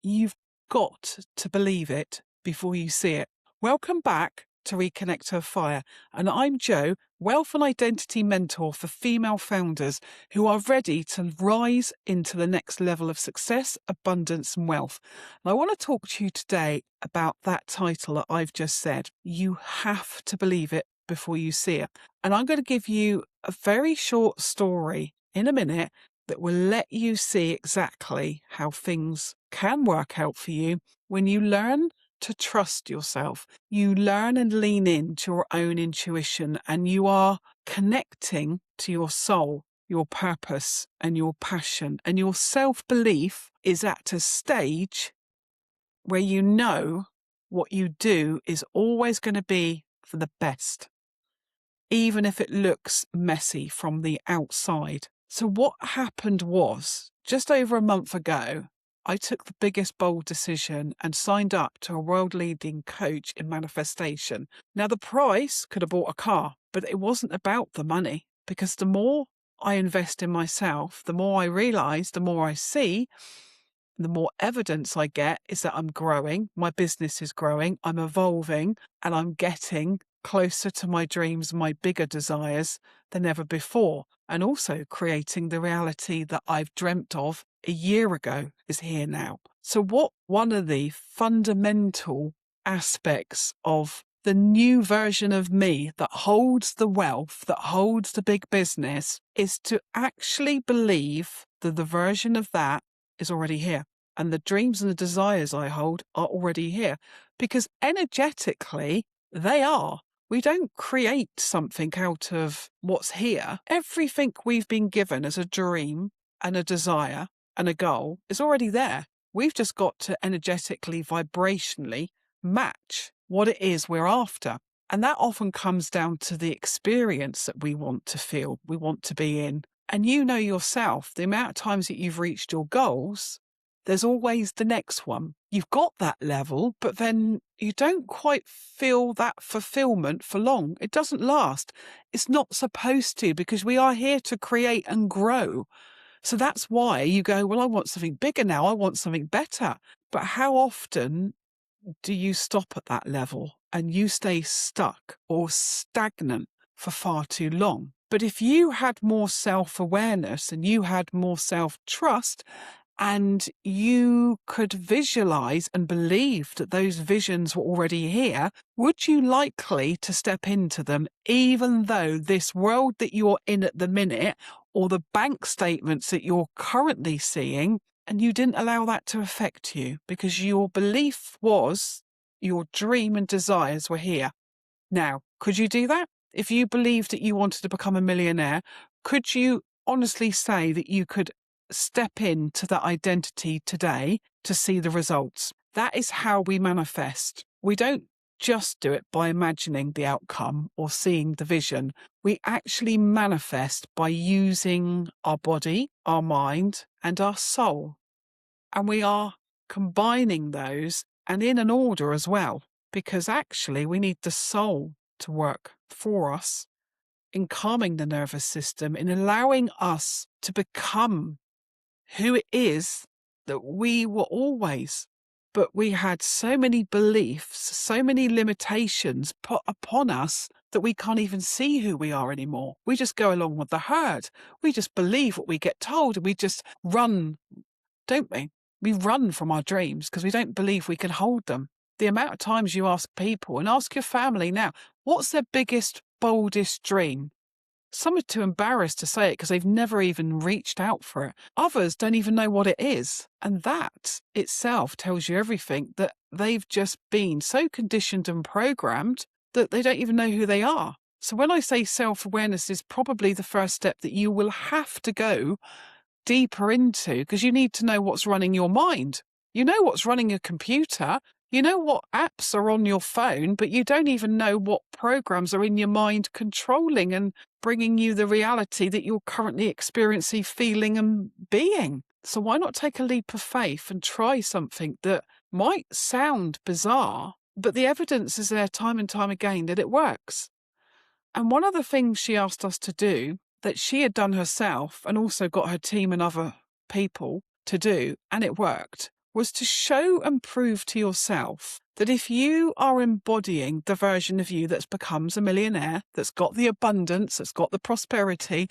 You've got to believe it before you see it. Welcome back to Reconnect Her Fire. And I'm Jo, Wealth and Identity Mentor for female founders who are ready to rise into the next level of success, abundance, and wealth. And I want to talk to you today about that title that I've just said. You have to believe it before you see it. And I'm going to give you a very short story in a minute that will let you see exactly how things can work out for you when you learn to trust yourself. You learn and lean into your own intuition, and you are connecting to your soul, your purpose, and your passion. And your self-belief is at a stage where you know what you do is always going to be for the best, even if it looks messy from the outside. So what happened was, just over a month ago, I took the biggest bold decision and signed up to a world-leading coach in manifestation. Now, the price could have bought a car, but it wasn't about the money, because the more I invest in myself, the more I realize, the more I see, the more evidence I get is that I'm growing, my business is growing, I'm evolving, and I'm getting closer to my dreams, my bigger desires than ever before. And also creating the reality that I've dreamt of a year ago is here now. So one of the fundamental aspects of the new version of me that holds the wealth, that holds the big business, is to actually believe that the version of that is already here. And the dreams and the desires I hold are already here. Because energetically, they are. We don't create something out of what's here. Everything we've been given as a dream and a desire and a goal is already there. We've just got to energetically, vibrationally match what it is we're after. And that often comes down to the experience that we want to feel, we want to be in. And you know yourself, the amount of times that you've reached your goals, there's always the next one. You've got that level, but then you don't quite feel that fulfillment for long. It doesn't last. It's not supposed to, because we are here to create and grow. So that's why you go, well, I want something bigger now. I want something better. But how often do you stop at that level and you stay stuck or stagnant for far too long? But if you had more self-awareness and you had more self-trust, and you could visualize and believe that those visions were already here, would you likely to step into them, even though this world that you're in at the minute, or the bank statements that you're currently seeing, and you didn't allow that to affect you because your belief was your dream and desires were here? Now, could you do that? If you believed that you wanted to become a millionaire, could you honestly say that you could step into that identity today to see the results? That is how we manifest. We don't just do it by imagining the outcome or seeing the vision. We actually manifest by using our body, our mind, and our soul. And we are combining those, and in an order as well, because actually we need the soul to work for us in calming the nervous system, in allowing us to become who it is that we were always. But we had so many beliefs, so many limitations put upon us that we can't even see who we are anymore. We just go along with the herd. We just believe what we get told, and we just run, don't we? We run from our dreams because we don't believe we can hold them. The amount of times you ask people, and ask your family now, what's their biggest, boldest dream? Some are too embarrassed to say it because they've never even reached out for it. Others don't even know what it is. And that itself tells you everything, that they've just been so conditioned and programmed that they don't even know who they are. So when I say self-awareness is probably the first step that you will have to go deeper into, because you need to know what's running your mind. You know what's running your computer. You know what apps are on your phone, but you don't even know what programs are in your mind controlling and bringing you the reality that you're currently experiencing, feeling and being. So why not take a leap of faith and try something that might sound bizarre, but the evidence is there time and time again that it works. And one of the things she asked us to do that she had done herself and also got her team and other people to do, and it worked, was to show and prove to yourself that if you are embodying the version of you that becomes a millionaire, that's got the abundance, that's got the prosperity,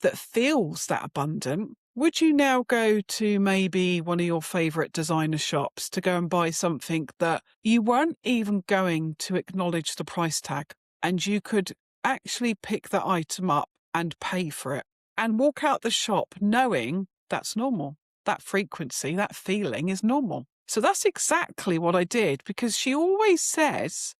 that feels that abundant, would you now go to maybe one of your favourite designer shops to go and buy something that you weren't even going to acknowledge the price tag, and you could actually pick that item up and pay for it and walk out the shop knowing that's normal? That frequency, that feeling is normal. So that's exactly what I did, because she always says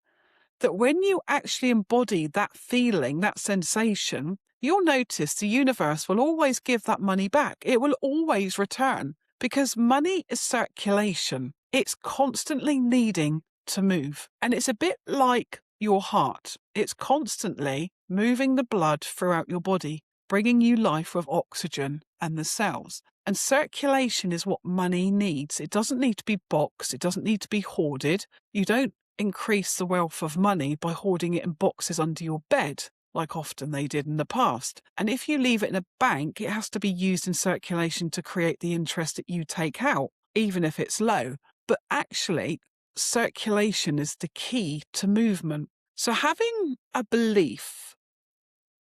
that when you actually embody that feeling, that sensation, you'll notice the universe will always give that money back. It will always return, because money is circulation. It's constantly needing to move. And it's a bit like your heart. It's constantly moving the blood throughout your body, bringing you life with oxygen and the cells. And circulation is what money needs. It doesn't need to be boxed. It doesn't need to be hoarded. You don't increase the wealth of money by hoarding it in boxes under your bed, like often they did in the past. And if you leave it in a bank, it has to be used in circulation to create the interest that you take out, even if it's low. But actually, circulation is the key to movement. So having a belief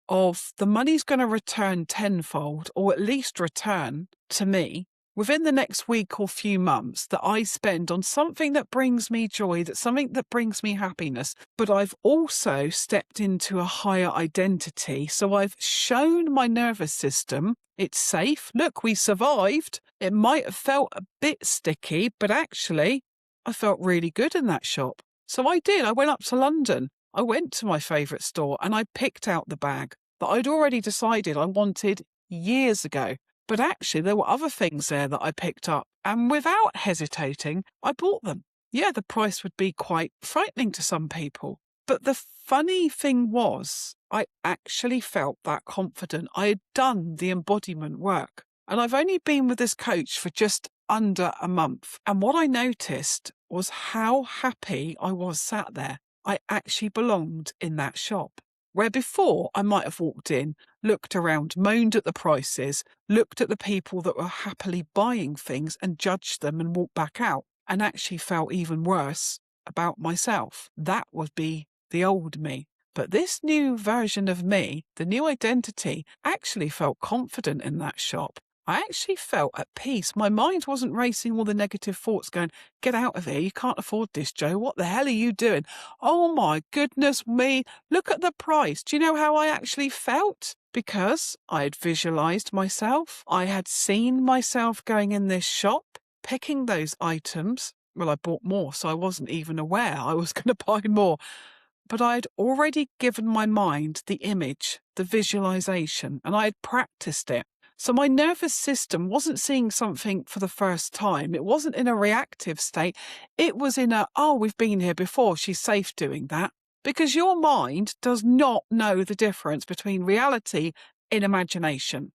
of the money's going to return tenfold, or at least return to me within the next week or few months, that I spend on something that brings me joy, that's something that brings me happiness. But I've also stepped into a higher identity. So I've shown my nervous system it's safe. Look, we survived. It might have felt a bit sticky, but actually I felt really good in that shop. So I did. I went up to London. I went to my favourite store and I picked out the bag that I'd already decided I wanted years ago. But actually, there were other things there that I picked up, and without hesitating, I bought them. Yeah, the price would be quite frightening to some people. But the funny thing was, I actually felt that confident. I had done the embodiment work, and I've only been with this coach for just under a month. And what I noticed was how happy I was sat there. I actually belonged in that shop. Where before I might have walked in, looked around, moaned at the prices, looked at the people that were happily buying things and judged them and walked back out, and actually felt even worse about myself. That would be the old me. But this new version of me, the new identity, actually felt confident in that shop. I actually felt at peace. My mind wasn't racing all the negative thoughts going, get out of here, you can't afford this, Joe. What the hell are you doing? Oh my goodness me, look at the price. Do you know how I actually felt? Because I had visualized myself. I had seen myself going in this shop, picking those items. Well, I bought more, so I wasn't even aware I was going to buy more. But I had already given my mind the image, the visualization, and I had practiced it. So my nervous system wasn't seeing something for the first time. It wasn't in a reactive state. It was in a, oh, we've been here before, she's safe doing that. Because your mind does not know the difference between reality and imagination.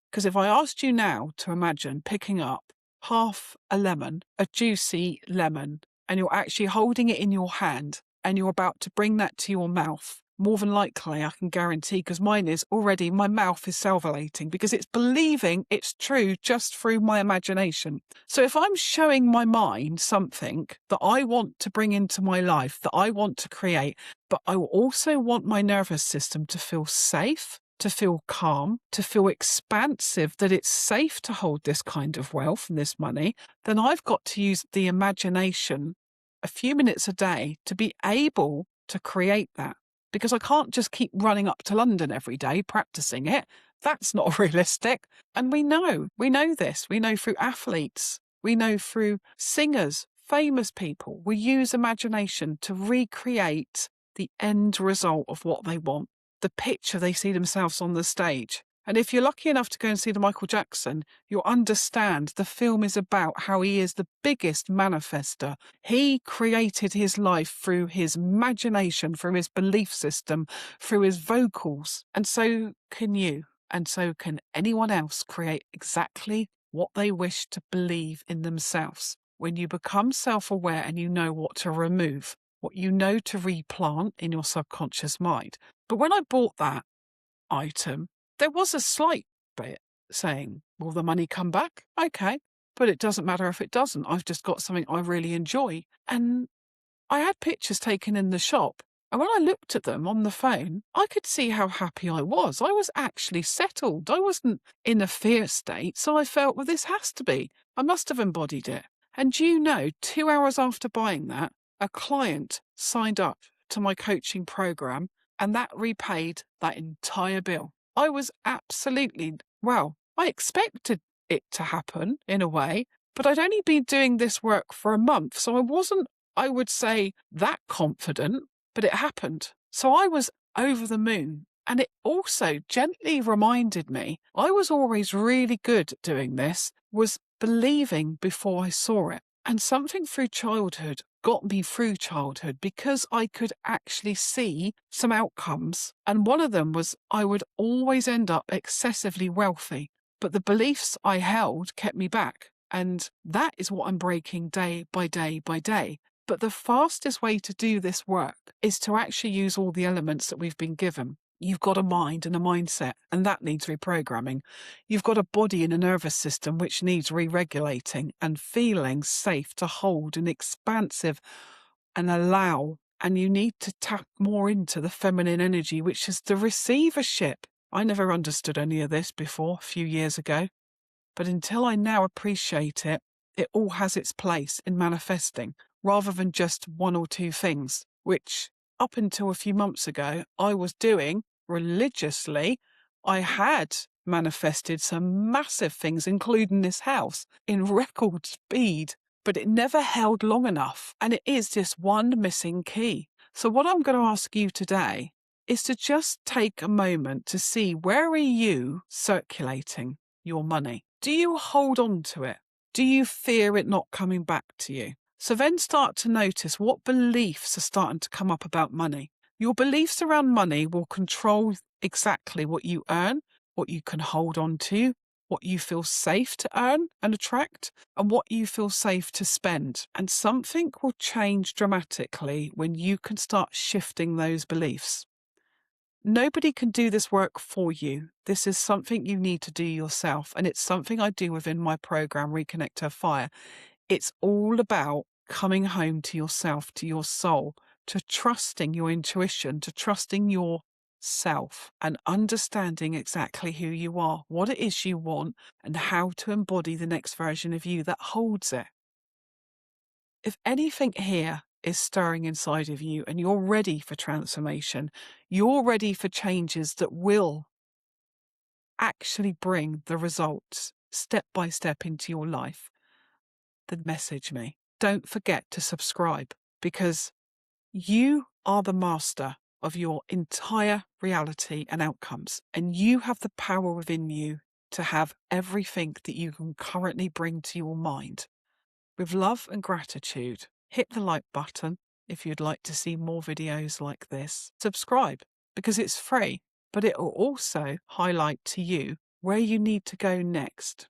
Because if I asked you now to imagine picking up half a lemon, a juicy lemon, and you're actually holding it in your hand and you're about to bring that to your mouth, more than likely, I can guarantee, because mine is already, my mouth is salivating because it's believing it's true just through my imagination. So if I'm showing my mind something that I want to bring into my life, that I want to create, but I also want my nervous system to feel safe, to feel calm, to feel expansive, that it's safe to hold this kind of wealth and this money, then I've got to use the imagination a few minutes a day to be able to create that. Because I can't just keep running up to London every day practicing it. That's not realistic. And we know this. We know through athletes. We know through singers, famous people. We use imagination to recreate the end result of what they want, the picture they see themselves on the stage. And if you're lucky enough to go and see the Michael Jackson, you'll understand the film is about how he is the biggest manifester. He created his life through his imagination, through his belief system, through his vocals. And so can you. And so can anyone else create exactly what they wish to believe in themselves. When you become self-aware and you know what to remove, what you know to replant in your subconscious mind. But when I bought that item, there was a slight bit saying, will the money come back? Okay. but it doesn't matter if it doesn't. I've just got something I really enjoy. And I had pictures taken in the shop, and when I looked at them on the phone, I could see how happy I was. I was actually settled. I wasn't in a fear state, so I felt, well, this has to be. I must have embodied it. And 2 hours after buying that, a client signed up to my coaching program, and that repaid that entire bill. I was absolutely, well, I expected it to happen in a way, but I'd only been doing this work for a month, so I wasn't, I would say, that confident, but it happened. So I was over the moon. And it also gently reminded me I was always really good at doing this, was believing before I saw it. And something through childhood got me through childhood because I could actually see some outcomes. And one of them was I would always end up excessively wealthy. But the beliefs I held kept me back. And that is what I'm breaking day by day by day. But the fastest way to do this work is to actually use all the elements that we've been given. You've got a mind and a mindset, and that needs reprogramming. You've got a body and a nervous system, which needs re-regulating and feeling safe to hold and expansive and allow. And you need to tap more into the feminine energy, which is the receivership. I never understood any of this before, a few years ago. But until I now appreciate it, it all has its place in manifesting, rather than just one or two things, which up until a few months ago, I was doing religiously. I had manifested some massive things, including this house, in record speed, but it never held long enough. And it is this one missing key. So what I'm going to ask you today is to just take a moment to see, where are you circulating your money? Do you hold on to it? Do you fear it not coming back to you? So then start to notice what beliefs are starting to come up about money. Your beliefs around money will control exactly what you earn, what you can hold on to, what you feel safe to earn and attract, and what you feel safe to spend. And something will change dramatically when you can start shifting those beliefs. Nobody can do this work for you. This is something you need to do yourself. And it's something I do within my program, Reconnect Her Fire. It's all about coming home to yourself, to your soul, to trusting your intuition, to trusting yourself, and understanding exactly who you are, what it is you want, and how to embody the next version of you that holds it. If anything here is stirring inside of you and you're ready for transformation, you're ready for changes that will actually bring the results step by step into your life, then message me. Don't forget to subscribe, because you are the master of your entire reality and outcomes, and you have the power within you to have everything that you can currently bring to your mind. With love and gratitude, hit the like button if you'd like to see more videos like this. Subscribe, because it's free, but it will also highlight to you where you need to go next.